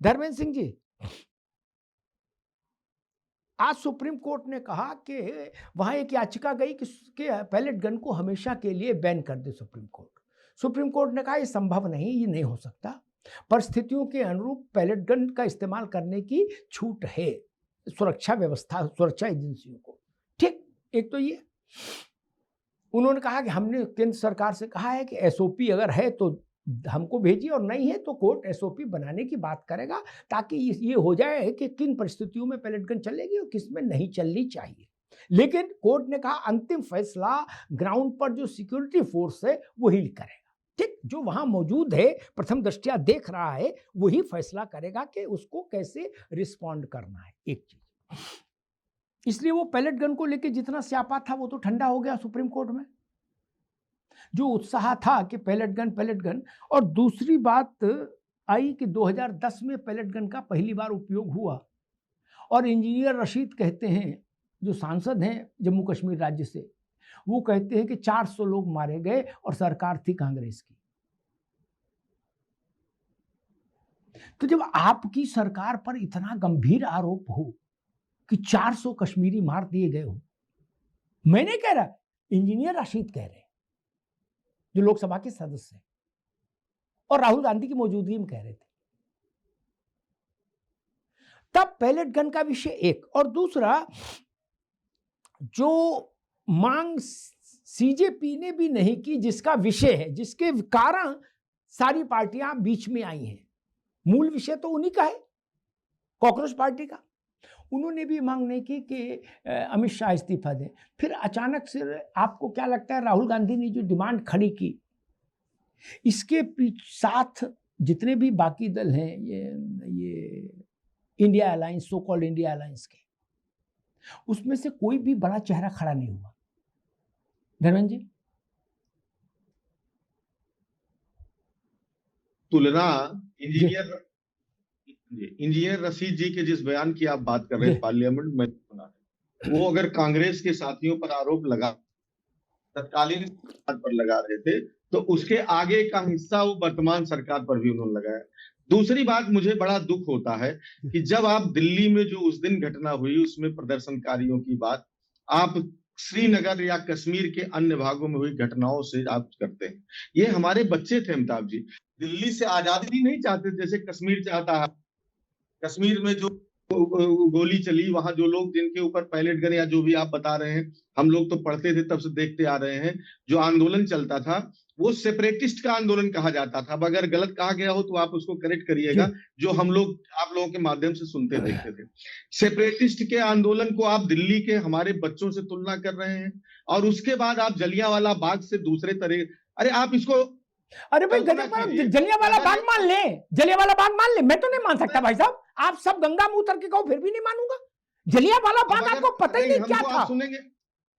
धर्मेंद्र सिंह जी, आज supreme court ने कहा कि वहां एक याचिका गई कि पैलेट गन को हमेशा के लिए बैन कर दे सुप्रीम कोर्ट ने कहा यह संभव नहीं, ये नहीं हो सकता, परिस्थितियों के अनुरूप पैलेट गन का इस्तेमाल करने की छूट है सुरक्षा एजेंसियों को। ठीक, एक तो ये उन्होंने कहा कि हमने केंद्र सरकार से कहा है कि एसओपी अगर है तो हमको भेजिए और नहीं है तो कोर्ट एसओपी बनाने की बात करेगा, ताकि ये हो जाए कि किन परिस्थितियों में पैलेट गन चलेगी और किस में नहीं चलनी चाहिए। लेकिन कोर्ट ने कहा अंतिम फैसला ग्राउंड पर जो सिक्योरिटी फोर्स है वही करेगा। ठीक, जो वहां मौजूद है, प्रथम दृष्टया देख रहा है, वही फैसला करेगा कि उसको कैसे रिस्पॉन्ड करना है। एक चीज, इसलिए वो पैलेट गन को लेकर जितना स्यापा था वो तो ठंडा हो गया सुप्रीम कोर्ट में, जो उत्साह था कि पैलेट गन। और दूसरी बात आई कि 2010 में पैलेट गन का पहली बार उपयोग हुआ और इंजीनियर रशीद कहते हैं, जो सांसद हैं जम्मू कश्मीर राज्य से, वो कहते हैं कि 400 लोग मारे गए और सरकार थी कांग्रेस की। तो जब आपकी सरकार पर इतना गंभीर आरोप हो कि 400 कश्मीरी मार दिए गए हो, मैं नहीं कह रहा, इंजीनियर रशीद कह रहे, जो लोकसभा के सदस्य हैं और राहुल गांधी की मौजूदगी में कह रहे थे, तब पैलेट गन का विषय एक। और दूसरा, जो मांग सीजेपी ने भी नहीं की, जिसका विषय है, जिसके कारण सारी पार्टियां बीच में आई हैं, मूल विषय तो उन्हीं का है, कॉकरोच पार्टी का। उन्होंने भी मांग नहीं की कि अमित शाह इस्तीफा दें। फिर अचानक से आपको क्या लगता है, राहुल गांधी ने जो डिमांड खड़ी की, इसके साथ जितने भी बाकी दल हैं, ये India alliance, so called India alliance के, उसमें से कोई भी बड़ा चेहरा खड़ा नहीं हुआ। धर्मेंद्र जी, तुलना इंजीनियर रशीद जी के जिस बयान की आप बात कर रहे हैं पार्लियामेंट में, वो अगर कांग्रेस के साथियों पर आरोप लगा, तत्कालीन पर लगा रहे थे, तो उसके आगे का हिस्सा वो वर्तमान सरकार पर भी उन्होंने लगाया। दूसरी बात, मुझे बड़ा दुख होता है कि जब आप दिल्ली में जो उस दिन घटना हुई, उसमें प्रदर्शनकारियों की बात आप श्रीनगर या कश्मीर के अन्य भागों में हुई घटनाओं से आप करते हैं। ये हमारे बच्चे थे अमिताभ जी, दिल्ली से आजादी नहीं चाहते जैसे कश्मीर चाहता है। कश्मीर में जो गोली चली, वहां जो लोग जिनके ऊपर पैलेट गन या जो भी आप बता रहे हैं, हम लोग तो पढ़ते थे तब से देखते आ रहे हैं, जो आंदोलन चलता था वो सेपरेटिस्ट का आंदोलन कहा जाता था। अब अगर गलत कहा गया हो तो आप उसको करेक्ट करिएगा, जो हम लोग आप लोगों के माध्यम से सुनते देखते थे। सेपरेटिस्ट के आंदोलन को आप दिल्ली के हमारे बच्चों से तुलना कर रहे हैं, और उसके बाद आप जलियांवाला बाग से दूसरे तरह, अरे आप इसको, अरे भाई जलियांवाला बाग मान ले, जलियांवाला बाग मान ले, मैं तो नहीं मान सकता भाई साहब, आप सब गंगा में उतर के कहो फिर भी नहीं मानूंगा। जलियांवाला बाग आपको पता ही नहीं क्या था।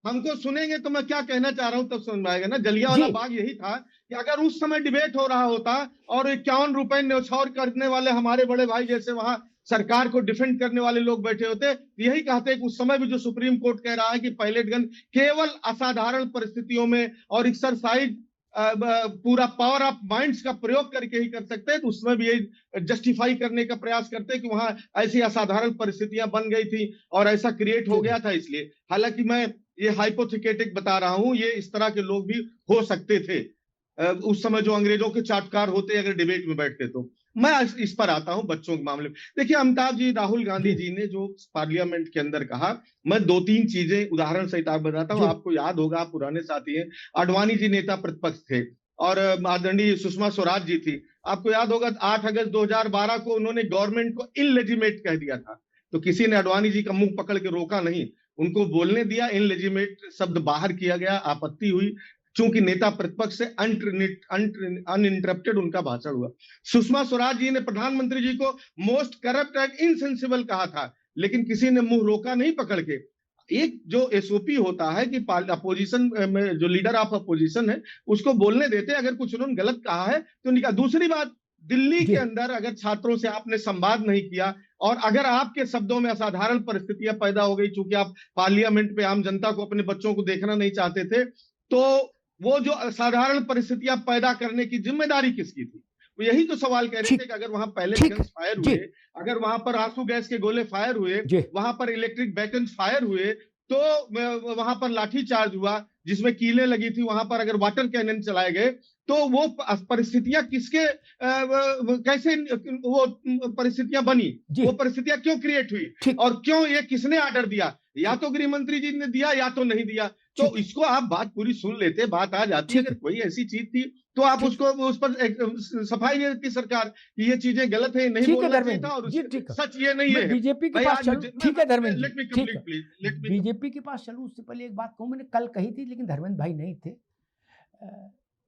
हमको सुनेंगे तो मैं क्या कहना चाह रहा हूं तब समझ में आएगा ना। जलियांवाला बाग यही था कि अगर उस समय डिबेट हो रहा होता और 51 रुपए न्यौछावर करने वाले हमारे बड़े भाई जैसे वहां सरकार को डिफेंड करने वाले लोग बैठे होते, यही कहते कि उस समय भी जो सुप्रीम कोर्ट कह रहा है कि पैलेट गन केवल असाधारण परिस्थितियों में और एक्सरसाइज पूरा पावर ऑफ माइंड्स का प्रयोग करके ही कर सकते हैं, तो उसमें भी यही जस्टिफाई करने का प्रयास करते हैं कि वहां ऐसी असाधारण परिस्थितियां बन गई थी और ऐसा क्रिएट हो गया था इसलिए। हालांकि मैं ये हाइपोथेटिक बता रहा हूं, ये इस तरह के लोग भी हो सकते थे उस समय जो अंग्रेजों के चाटकार होते अगर डिबेट में बैठते तो। मैं इस पर आता हूं बच्चों के मामले में। देखिए अमिताभ जी, राहुल गांधी जी ने जो पार्लियामेंट के अंदर कहा, मैं 2-3 चीजें उदाहरण सहित आप बताता हूं, आपको याद होगा, आप पुराने साथी हैं। आडवाणी जी नेता प्रतिपक्ष थे और आदरणीय सुषमा स्वराज जी थी। आपको याद होगा 8 अगस्त 2012 को उन्होंने गवर्नमेंट को इनलेजिमेट कह दिया था, तो किसी ने आडवाणी जी का मुंह पकड़ के रोका नहीं, उनको बोलने दिया, इनलेजिमेट शब्द बाहर किया गया, आपत्ति हुई, चूंकि नेता प्रतिपक्ष से अनइंटरप्टेड उनका भाषण हुआ। सुषमा स्वराज जी ने प्रधानमंत्री जी को मोस्ट करप्ट एंड इनसेंसिबल कहा था, लेकिन किसी ने मुंह रोका नहीं पकड़ के। एक जो एसओपी होता है कि अपोजिशन में जो लीडर ऑफ अपोजिशन है उसको बोलने देते, अगर कुछ उन्होंने गलत कहा है तो निकाल। दूसरी बात, दिल्ली के अंदर अगर छात्रों से आपने संवाद नहीं किया और अगर आपके शब्दों में असाधारण परिस्थितियां पैदा हो गई, चूंकि आप पार्लियामेंट पे आम जनता को, अपने बच्चों को देखना नहीं चाहते थे, तो वो जो असाधारण परिस्थितियां पैदा करने की जिम्मेदारी किसकी थी? वो यही तो सवाल कह रहे थे कि अगर वहां पहले गन्स फायर हुए, अगर वहां पर आंसू गैस के गोले फायर हुए, वहां पर इलेक्ट्रिक बैटन्स फायर हुए, तो वहां पर लाठी चार्ज हुआ जिसमें कीलें लगी थी, वहां पर अगर वाटर कैनन चलाए गए, तो वो परिस्थितियां कैसे वो परिस्थितियां बनी, वो परिस्थितियां क्यों क्रिएट हुई और क्यों ये किसने ऑर्डर दिया? या तो गृह मंत्री जी ने दिया या तो नहीं दिया। तो इसको आप बात पूरी सुन लेते, बात आ जाती। अगर कोई ऐसी चीज थी तो आप उसको उस पर सफाई नहीं देती सरकार कि ये चीजें गलत है, नहीं बोलना चाहिए था और सच ये नहीं है। बीजेपी के पास चलूं, ठीक है Dharmendra let me complete please. BJP के पास चलूं उससे पहले एक बात कहूं, मैंने कल कही थी लेकिन धर्मेंद्र भाई नहीं थे,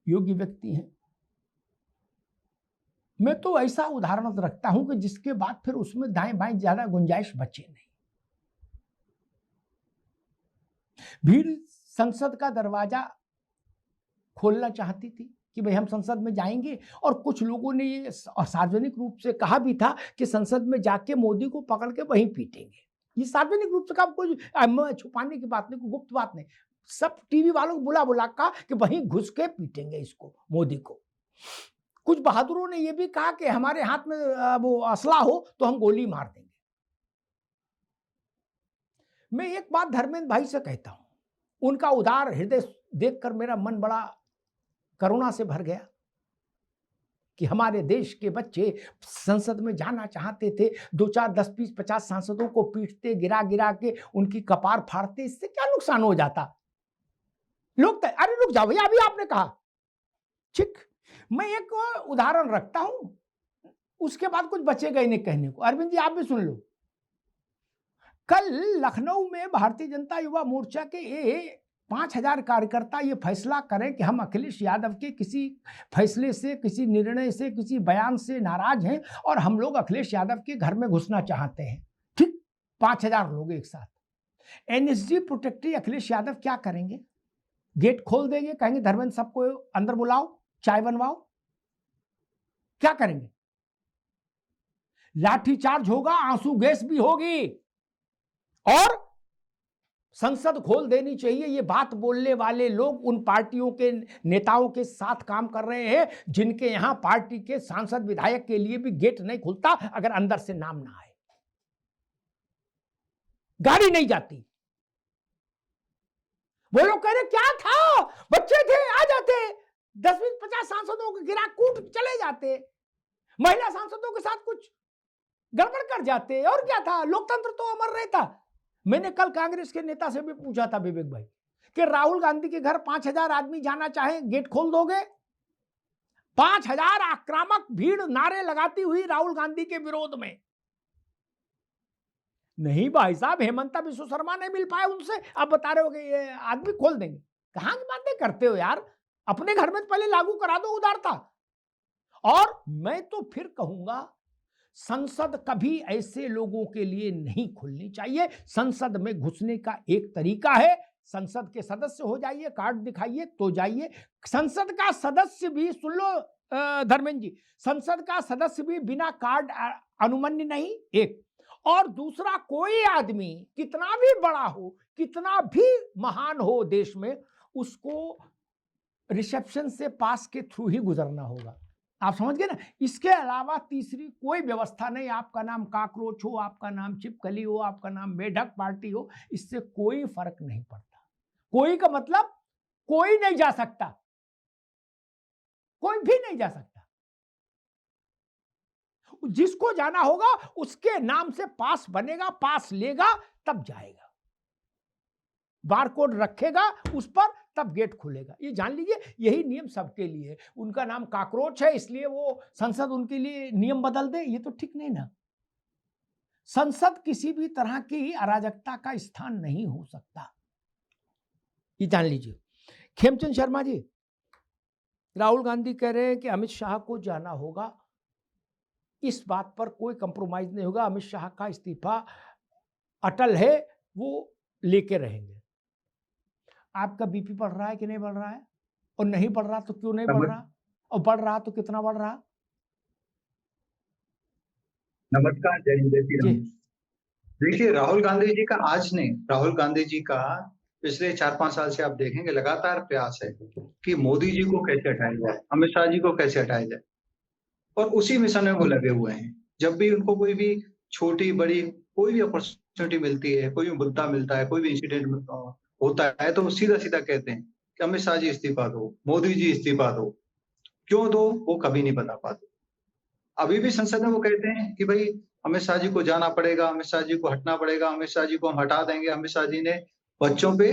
योग्य व्यक्ति हैं। मैं तो ऐसा उदाहरण रखता हूं कि जिसके बाद फिर उसमें दाएं बाएं ज्यादा गुंजाइश बचे नहीं। भीड़ संसद का दरवाजा खोलना चाहती थी कि भाई हम संसद में जाएंगे, और कुछ लोगों ने ये सार्वजनिक रूप से कहा भी था कि संसद में जाके मोदी को पकड़ के वहीं पीटेंगे। ये सार्वजनिक रूप से कहा, कोई छुपाने की बात नहीं, कोई गुप्त बात नहीं। सब टीवी वालों को बुला बुला कहा कि वहीं घुस के पीटेंगे इसको, मोदी को। कुछ बहादुरों ने यह भी कहा कि हमारे हाथ में वो असला हो तो हम गोली मार देंगे। मैं एक बात धर्मेंद्र भाई से कहता हूं, उनका उदार हृदय देखकर मेरा मन बड़ा करुणा से भर गया कि हमारे देश के बच्चे संसद में जाना चाहते थे, 2 4 10 20 50 सांसदों को पीटते, गिरा गिरा के उनकी कपार फाड़ते, इससे क्या नुकसान हो जाता? लोग अरे रुक जाओ भैया, अभी आपने कहा ठीक। मैं एक उदाहरण रखता हूं, उसके बाद कुछ बचेगा ही नहीं कहने को। अरविंद जी आप भी सुन लो। कल लखनऊ में भारतीय जनता युवा मोर्चा के 5000 कार्यकर्ता ये फैसला करें कि हम अखिलेश यादव के किसी फैसले से, किसी निर्णय से, किसी बयान से नाराज हैं और हम लोग अखिलेश यादव के घर में घुसना चाहते हैं। ठीक, 5000 लोग एक साथ। एनएसजी प्रोटेक्टरी अखिलेश यादव क्या करेंगे? गेट खोल देंगे, कहेंगे धर्मेंद्र सबको अंदर बुलाओ, चाय बनवाओ? क्या करेंगे? लाठीचार्ज होगा, आंसू गैस भी होगी, और संसद खोल देनी चाहिए। ये बात बोलने वाले लोग उन पार्टियों के नेताओं के साथ काम कर रहे हैं जिनके यहां पार्टी के सांसद विधायक के लिए भी गेट नहीं खुलता अगर अंदर से नाम ना आए, गाड़ी नहीं जाती। वो लोग कह रहे क्या था, बच्चे थे आ जाते, 10-20-50 सांसदों को गिरा कूट चले जाते, महिला सांसदों के साथ कुछ गड़बड़ कर जाते, और क्या था, लोकतंत्र तो अमर रहता। मैंने कल कांग्रेस के नेता से भी पूछा था विवेक भाई कि राहुल गांधी के घर 5000 आदमी जाना चाहे, गेट खोल दोगे? 5000 आक्रामक भीड़ नारे लगाती हुई राहुल गांधी के विरोध में। नहीं भाई साहब, हेमंता विश्व शर्मा नहीं मिल पाए उनसे, आप बता रहे हो कि ये आदमी खोल देंगे? कहां की बातें करते हो यार, अपने घर में पहले लागू करा दो उदारता। और मैं तो फिर कहूंगा, संसद कभी ऐसे लोगों के लिए नहीं खुलनी चाहिए। संसद में घुसने का एक तरीका है, संसद के सदस्य हो जाइए, कार्ड दिखाइए तो जाइए। संसद का सदस्य भी, सुन लो धर्मेंद्र जी, संसद का सदस्य भी बिना कार्ड अनुमन्य नहीं, एक। और दूसरा, कोई आदमी कितना भी बड़ा हो, कितना भी महान हो देश में, उसको रिसेप्शन से पास के थ्रू ही गुजरना होगा। आप समझ गए ना? इसके अलावा तीसरी कोई व्यवस्था नहीं। आपका नाम काकरोच हो, आपका नाम छिपकली हो, आपका नाम बेढक पार्टी हो, इससे कोई फर्क नहीं पड़ता। कोई का मतलब कोई नहीं जा सकता, कोई भी नहीं जा सकता। जिसको जाना होगा उसके नाम से पास बनेगा, पास लेगा तब जाएगा, बारकोड रखेगा उस पर, तब गेट खुलेगा। ये जान लीजिए, यही नियम सबके लिए। उनका नाम काकरोच है इसलिए वो संसद उनके लिए नियम बदल दे, ये तो ठीक नहीं ना। संसद किसी भी तरह की अराजकता का स्थान नहीं हो सकता, ये जान लीजिए। खेमचंद शर्मा जी, राहुल गांधी कह रहे हैं कि अमित शाह को जाना होगा, इस बात पर कोई कंप्रोमाइज नहीं होगा। अमित शाह का इस्तीफा अटल है, वो लेके रहेंगे। आपका बीपी बढ़ रहा है कि नहीं बढ़ रहा है? और नहीं बढ़ रहा तो क्यों नहीं बढ़ रहा? और बढ़ रहा तो कितना बढ़ रहा? नमस्कार, जय हिंद, जय श्री राम। देखिए, राहुल गांधी जी का आज नहीं, राहुल गांधी जी का पिछले 4-5 साल से आप देखेंगे लगातार प्रयास है कि मोदी जी को कैसे हटाया जाए, अमित शाह जी को कैसे हटाया जाए। और उसी मिशन में वो लगे हुए हैं। जब भी उनको कोई भी छोटी बड़ी कोई भी अपॉर्चुनिटी मिलती है, कोई भी मुद्दा मिलता है, कोई भी इंसिडेंट होता है, तो वो सीधा सीधा कहते हैं कि अमित शाह जी इस्तीफा दो, मोदी जी इस्तीफा दो। क्यों दो वो कभी नहीं बता पाते। अभी भी संसद में वो कहते हैं कि भाई अमित शाह जी को जाना पड़ेगा, अमित शाह जी को हटना पड़ेगा, अमित शाह जी को हम हटा देंगे, अमित शाह जी ने बच्चों पे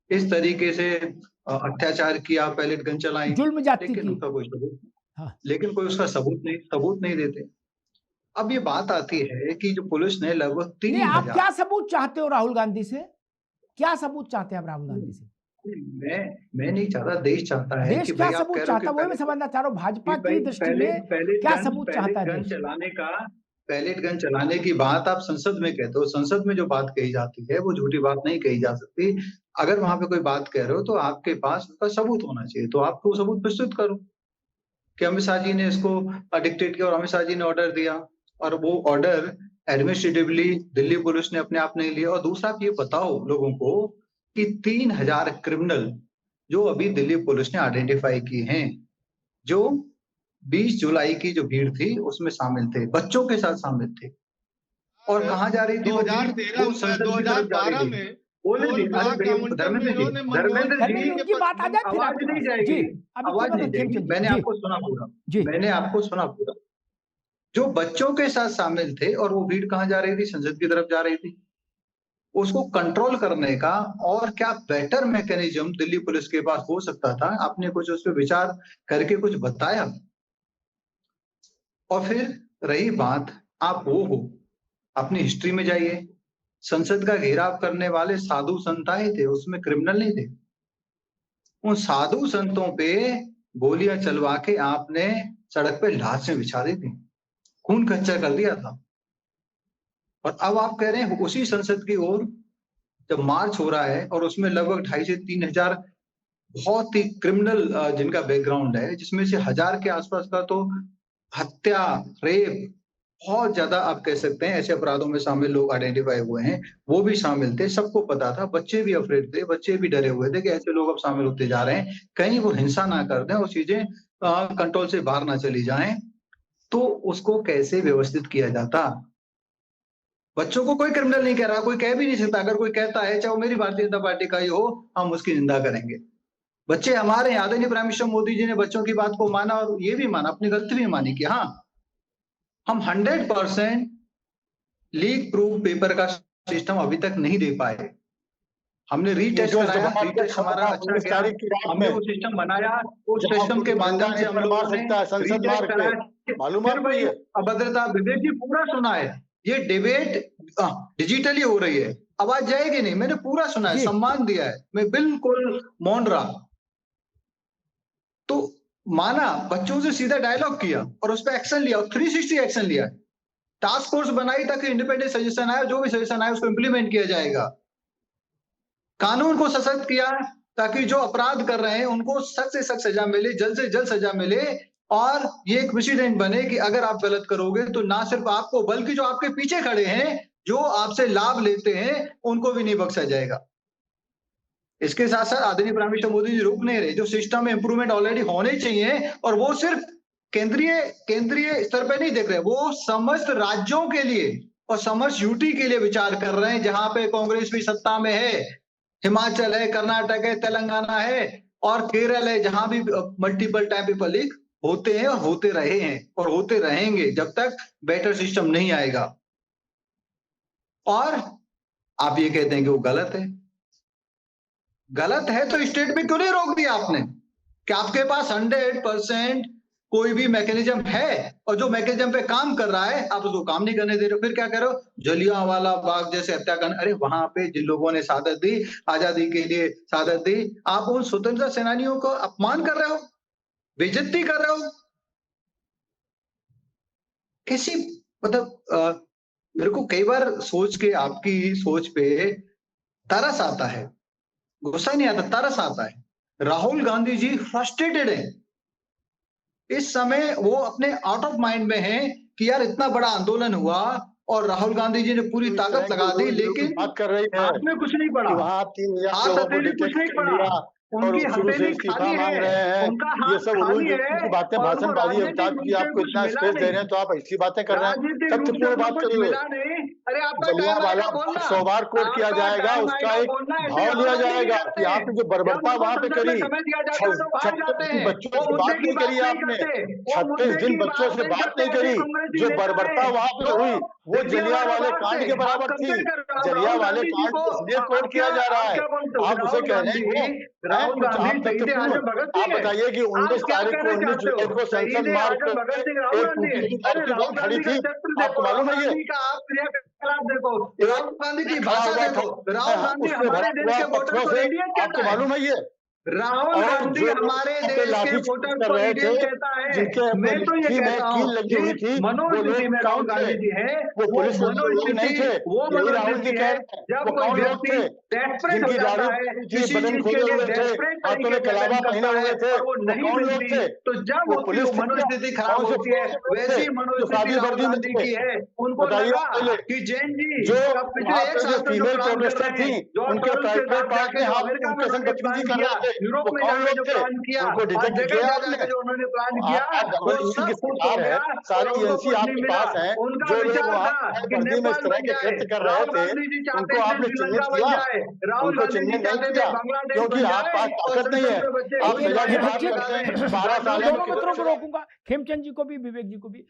इस तरीके से अत्याचार किया, पैलेट गन चलाई, जुल्म जाती लेकिन की। उसका कोई सबूत हाँ। लेकिन कोई उसका सबूत नहीं देते। अब ये बात आती है कि जो पुलिस ने लगभग नहीं, आप 3000 क्या सबूत चाहते हो राहुल गांधी से? क्या सबूत चाहते हैं आप राहुल गांधी से? मैं नहीं चाहता, देश चाहता है देश कि क्या भाई आप सबूत कह रहे हो चाहता है, वही मैं समझना चाह रहा हूँ। भाजपा की दृष्टि में क्या सबूत चाहता है देश? पैलेट गन चलाने की बात आप संसद में कहते हो। संसद में जो बात कही जाती है वो झूठी बात नहीं कही जा सकती। अगर वहां पे कोई बात कह रहे हो तो आपके पास उसका सबूत होना चाहिए, तो आप वो सबूत प्रस्तुत करो कि अमित शाह जी ने इसको डिक्टेट किया और अमित शाह जी ने ऑर्डर दिया और वो ऑर्डर एडमिनिस्ट्रेटिवली दिल्ली पुलिस ने अपने आप नहीं लिया। और दूसरा आप ये बताओ लोगों को कि 3000 क्रिमिनल जो अभी दिल्ली पुलिस ने आइडेंटिफाई किए हैं, जो 20 जुलाई की जो भीड़ थी उसमें शामिल थे, बच्चों के साथ शामिल थे। और कहाँ जा रही थी वो भीड़? 2013 वो संसद की तरफ जा रही 2012 थी। में बोले टोल अरे प्लाजा आवंटन में धर्मेंद्र जी, इन्होंने मनमोहन धर्मेंद्र जी, उनकी बात आ जाए फिर आवाज आपके नहीं पास। जाएगी, जी, अभी आवाज थोड़ा नहीं सा जाएगी। चलिए। मैंने जी, आपको सुना पूरा, जी, मैंने आपको सुना पूरा। जो बच्चों के साथ शामिल थे और वो भीड़ कहाँ जा रही थी? संसद की तरफ जा रही थी। उसको कंट्रोल करने का और क्या बेटर मैकेनिज्म दिल्ली पुलिस के पास हो सकता था? आपने कुछ उस पर विचार करके कुछ बताया? और फिर रही बात, आप वो हो, अपनी हिस्ट्री में जाइए, संसद का घेराव करने वाले साधु संत आए थे, उसमें क्रिमिनल नहीं थे। उन साधु संतों पे गोलियां चलवा के आपने सड़क पे लाशें बिछा दी थी, खून कच्चा कर दिया था। और अब आप कह रहे हैं उसी संसद की ओर जब मार्च हो रहा है और उसमें लगभग 2,500 से 3,000 बहुत ही क्रिमिनल जिनका बैकग्राउंड है, जिसमें से 1000 के आसपास का तो हत्या, रेप, बहुत ज्यादा आप कह सकते हैं ऐसे अपराधों में शामिल लोग आइडेंटिफाई हुए हैं, वो भी शामिल थे। सबको पता था, बच्चे भी अफ्रेड थे, बच्चे भी डरे हुए थे कि ऐसे लोग अब शामिल होते जा रहे हैं, कहीं वो हिंसा ना कर दें और चीजें कंट्रोल से बाहर ना चली जाएं। तो उसको कैसे व्यवस्थित किया जाता? बच्चों को कोई क्रिमिनल नहीं कह रहा, कोई कह भी नहीं सकता। अगर कोई कहता है, चाहे वो मेरी भारतीय जनता पार्टी का ही हो, हम उसकी निंदा करेंगे। बच्चे हमारे हैं। आदरणीय प्राइम मिनिस्टर मोदी जी ने बच्चों की बात को माना और ये भी माना, अपनी गलती भी मानी कि हाँ, हम 100% लीक प्रूफ पेपर का सिस्टम अभी तक नहीं दे पाए। हमने रीटेस्ट कराया, रीटेस्ट हमारा अच्छा गया, हमने वो सिस्टम बनाया, उस सिस्टम के माध्यम से हम लोगों ने रीटेस्ट कराया। मालूम है? अभद्रता, विवेक जी पूरा सुना है, ये डिबेट डिजिटली हो रही है, आवाज जाएगी नहीं, मैंने पूरा सुना है, सम्मान दिया है, मैं बिल्कुल मौन रहा। तो माना, बच्चों से सीधा डायलॉग किया और उस पर एक्शन लिया, 360 एक्शन लिया। टास्क फोर्स बनाई ताकि इंडिपेंडेंट सजेशन आए, जो भी सजेशन आए उसको इंप्लीमेंट किया जाएगा। कानून को सशक्त किया ताकि जो अपराध कर रहे हैं उनको सख्त से सख्त सजा मिले, जल्द से जल्द सजा मिले और ये एक प्रेसिडेंट बने कि अगर आप गलत करोगे तो ना सिर्फ आपको बल्कि जो आपके पीछे खड़े हैं, जो आपसे लाभ लेते हैं, उनको भी नहीं बख्शा जाएगा। इसके साथ साथ आदरणीय प्राइम मिनिस्टर मोदी जी रुक नहीं रहे, जो सिस्टम में इंप्रूवमेंट ऑलरेडी होने चाहिए और वो सिर्फ केंद्रीय स्तर पे नहीं देख रहे, वो समस्त राज्यों के लिए और समस्त यूटी के लिए विचार कर रहे हैं, जहां पे कांग्रेस भी सत्ता में है, हिमाचल है, कर्नाटक है, तेलंगाना है और केरल है, जहां भी मल्टीपल टाइम पेपर लीक होते हैं और होते रहे हैं और होते रहेंगे जब तक बेटर सिस्टम नहीं आएगा। और आप ये कहते हैं कि वो गलत है। गलत है तो स्टेट में क्यों नहीं रोक दिया आपने? कि आपके पास 100% कोई भी मैकेनिज्म है और जो मैकेनिज्म पे काम कर रहा है आप उसको काम नहीं करने दे रहे हो। फिर क्या कह रहे हो? जलियांवाला बाग जैसे हत्याकांड, अरे वहां पे जिन लोगों ने शहादत दी, आजादी के लिए शहादत दी, आप उन स्वतंत्रता सेनानियों को अपमान कर रहे हो, बेइज्जती कर रहे हो। कैसी मतलब मेरे को कई बार सोच के आपकी सोच पे तरस आता है, गुस्सा नहीं आता, तरस आता है। राहुल गांधी जी फ्रस्ट्रेटेड है इस समय, वो अपने आउट ऑफ माइंड में हैं कि यार इतना बड़ा आंदोलन हुआ और राहुल गांधी जी ने पूरी ताकत लगा दी, लेकिन बात कर रही है हाथ में कुछ नहीं पड़ा, वहाँ 3,000 हाथ लोगों को हथेली कुछ नहीं पड़ा। उनकी शुरू से हथेली इस्तीफा खाली मांग है, रहे हैं, उनका ये हाथ सब खाली उड़ूल है की बातें, और उनको भाषणबाजी है। राजनीतिक अमिताभ रूप जी से आपको कुछ इतना मिला स्पेस दे नहीं, रहे हैं तो आप ऐसी बातें कर रहे हैं। राजनीतिक रूप से तथ्यपूर्ण उनको बात कुछ करिए। मिला नहीं। अरे आपका टाइम जलियांवाला आएगा बोलना, 100 बार कोट किया आपका जाएगा, टाइम उसका आएगा एक बोलना। ऐसे भाव राहुल लिया गांधी नहीं जाएगा कि करते, आपने जो जब बर्बरता उनको वहां पे संसद में करी, समय दिया जाता है तो बाहर जाते 36 हैं, बच्चों वो से मुद्दे बात की नहीं बात करी नहीं आपने, करते, वो 36 मुद्दे दिन की बच्चों बात से नहीं बात करते, नहीं ऐसे करी। कांग्रेसी जो नेता बर्बरता है वहां पे जो हुई वो जलियांवाला जलियांवाले बाग कांड से के आप बराबर थी। कंपेयर कर रहे हो। राहुल जलियांवाले गांधी जी कांड को को इसलिए कोट आप किया जा रहा आप है, क्या बोलते हो? आप उसे राहुल कह रहे हैं गांधी, वो राहुल कुछ गांधी आप शहीद तथ्यपूर्ण। आजम भगत आप सिंह है। बताइए कि आप 19 क्या तारीख को कहना 19 चाहते हो? जुलाई को संसद शहीद मार्ग आजम भगत सिंह राहुल एक गांधी है। टूटी हुई अरे गाड़ी राहुल की खड़ी गांधी का थी, चरित्र देखो, आपको राहुल मालूम है ये? गांधी का आप क्रियाकलाप देखो, एक राहुल गांधी की खड़ा भाषा हुआ देखो, था, राहुल गांधी उसमें हमारे भरा देश हुआ के वोटर पत्थरों को से, इंडियन आपको कहता है। मालूम है ये? राहुल और गांधी जो हमारे लोग पे देश के लाठीचार्ज वोटर कर को रहे इंडियन थे, कहता है। जिनके मैं तो ये मुट्ठी में कहता कील हूँ लगी हुई थी, कि वो मनोस्थिति लोग में कौन राहुल थे? गांधी जी है, वो वो पुलिस लोग नहीं मनोस्थिति, थे। वो यही राहुल जी मनोस्थिति कह है रहे हैं। जब वो कोई कौन लोग व्यक्ति थे? डेस्परेट हो जिनकी जाता दाढ़ी है, थी, किसी बदन चीज के खोले लिए हुए थे, डेस्परेट हाथों तरीके में से कलावा बैंक पहने करता है हुए थे, और वो वो नहीं कौन लोग मिलती, थे? तो जब वो उसकी पुलिस थे क्या? मनोस्थिति खराब कौन से होती है, पुलिस लोग थे वैसी जो मनोस्थिति सादी राहुल वर्दी में गांधी थे? की है। उनको बताइए लगा आप पहले। कि जैन जी जो अब पिछले वहां 1 पे जो साल से जो फीमेल प्लान कर प्रोटेस्टर रहे थी, हैं, जॉर्ज उनके सोरोस के प्राइवेट साथ पार्ट जाके में जो हाथ अमेरिका में उनके संग उन्होंने बदतमीजी प्लान कर किया, रहे थे, यूरोप वो में कौन जाके लोग जो थे? प्लान किया उनको और डिटेक्ट जगह किया जगह आपने? जाके जो उन्होंने प्लान किया, आप वो इनकी सब फुट हो सरकार है, गया और सारी उनको एजेंसी कुछ नहीं आपके मिला। पास है। उनका जो लोग विचार वहां था कि वर्दी में इस नेपाल तरह बन के जाए, कृत्य कर रहे राहुल थे, गांधी जी चाहते उनको थे आपने श्रीलंका चिन्हित बन किया? जाए, राहुल उनको गांधी जी चिन्हित नहीं चाहते थे किया, बांग्लादेश क्योंकि बन आप जाए पास और ताकत नहीं संसद है। में बच्चे आप घुस सजा जाए, की जी बात देखिए, निकाले। करते हैं, मैं 12 तो मैं साल ये में दोनों बोल मित्रों रहा को हूँ, रोकूंगा, खेमचंद जी को भी, विवेक जी को भी।